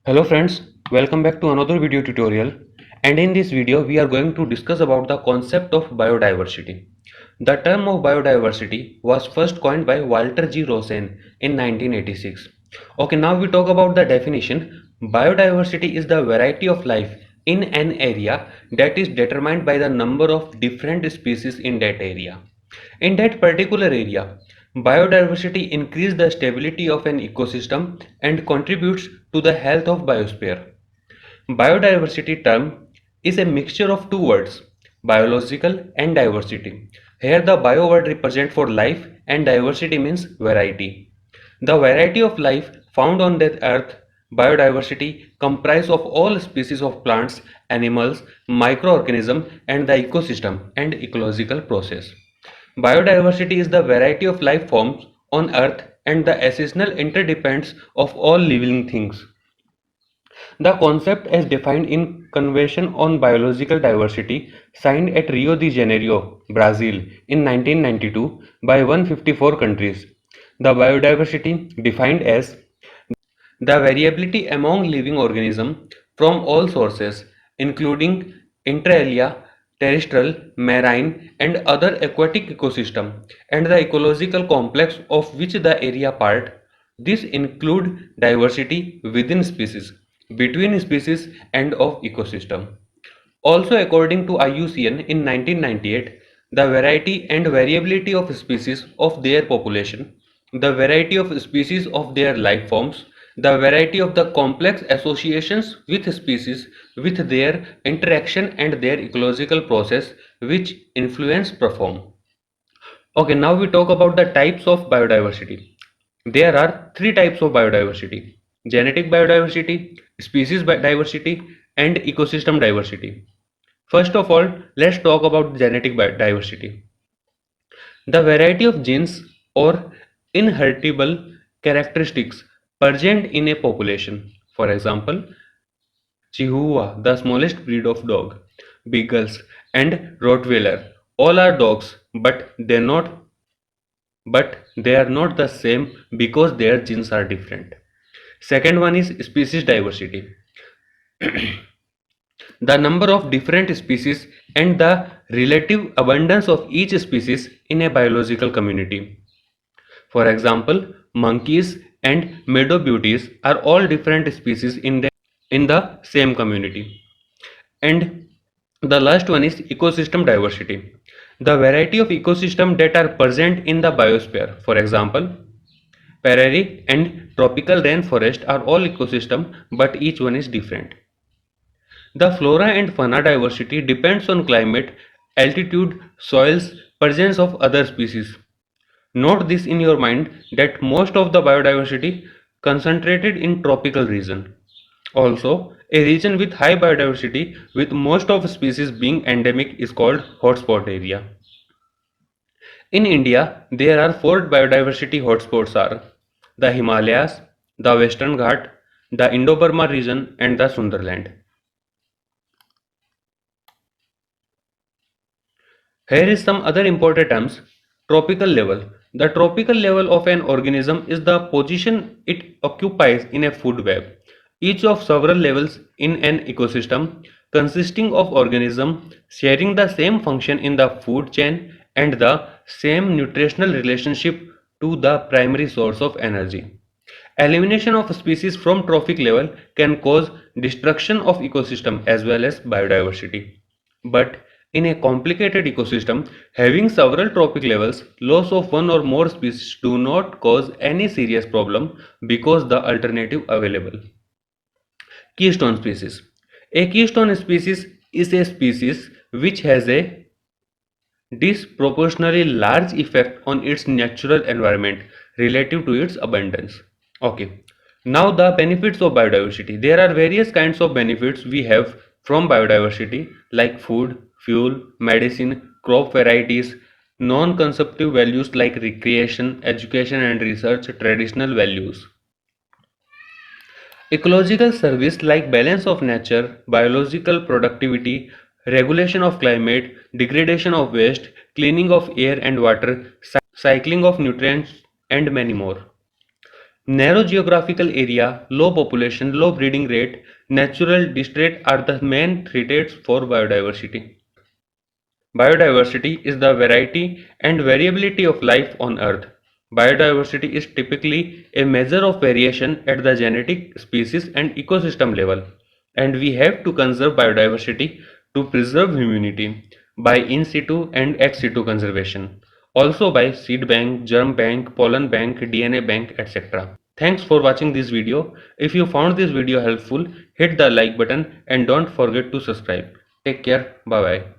Hello friends, welcome back to another video tutorial, and in this video we are going to discuss about the concept of biodiversity. The term of biodiversity was first coined by Walter G. Rosen in 1986. Okay, now we talk about the definition. Biodiversity is the variety of life in an area that is determined by the number of different species in that area. In that particular area, biodiversity increases the stability of an ecosystem and contributes to the health of biosphere. Biodiversity term is a mixture of two words, biological and diversity. Here the bio word represents for life and diversity means variety. The variety of life found on the earth, biodiversity comprise of all species of plants, animals, microorganisms and the ecosystem and ecological process. Biodiversity is the variety of life forms on earth and the essential interdependence of all living things. The concept as defined in Convention on Biological Diversity signed at Rio de Janeiro, Brazil in 1992 by 154 countries. The biodiversity defined as the variability among living organisms from all sources, including inter alia, terrestrial, marine, and other aquatic ecosystem, and the ecological complex of which the area part. This include diversity within species, between species, and of ecosystem. Also, according to IUCN in 1998, the variety and variability of species of their population, the variety of species of their life forms, the variety of the complex associations with species with their interaction and their ecological process which influence perform. Okay, now we talk about the types of biodiversity. There are three types of biodiversity: genetic biodiversity, species diversity, and ecosystem diversity. First of all, let's talk about genetic diversity. The variety of genes or inheritable characteristics present in a population. For example, Chihuahua, the smallest breed of dog, Beagles, and Rottweiler, all are dogs, but they are not the same because their genes are different. Second one is species diversity. The number of different species and the relative abundance of each species in a biological community. For example, monkeys and meadow beauties are all different species in the same community. And the last one is ecosystem diversity. The variety of ecosystem that are present in the biosphere. For example, prairie and tropical rainforest are all ecosystem, but each one is different. The flora and fauna diversity depends on climate, altitude, soils, presence of other species. Note this in your mind that most of the biodiversity concentrated in tropical region. Also, a region with high biodiversity with most of species being endemic is called hotspot area. In India, there are four biodiversity hotspots are the Himalayas, the Western Ghat, the Indo-Burma region and the Sundarland. Here is some other important terms. Tropical level. The tropical level of an organism is the position it occupies in a food web. Each of several levels in an ecosystem consisting of organisms sharing the same function in the food chain and the same nutritional relationship to the primary source of energy. Elimination of species from trophic level can cause destruction of ecosystem as well as biodiversity. But in a complicated ecosystem, having several trophic levels, loss of one or more species do not cause any serious problem because the alternative available. Keystone species. A keystone species is a species which has a disproportionately large effect on its natural environment relative to its abundance. Okay. Now the benefits of biodiversity. There are various kinds of benefits we have from biodiversity like food, fuel, medicine, crop varieties, non-consumptive values like recreation, education and research, traditional values. Ecological service like balance of nature, biological productivity, regulation of climate, degradation of waste, cleaning of air and water, cycling of nutrients, and many more. Narrow geographical area, low population, low breeding rate, natural distress are the main threats for biodiversity. Biodiversity is the variety and variability of life on Earth. Biodiversity is typically a measure of variation at the genetic, species, and ecosystem level, and we have to conserve biodiversity to preserve humanity by in situ and ex situ conservation, also by seed bank, germ bank, pollen bank, DNA bank, etc. Thanks for watching this video. If you found this video helpful, hit the like button and don't forget to subscribe. Take care. Bye bye.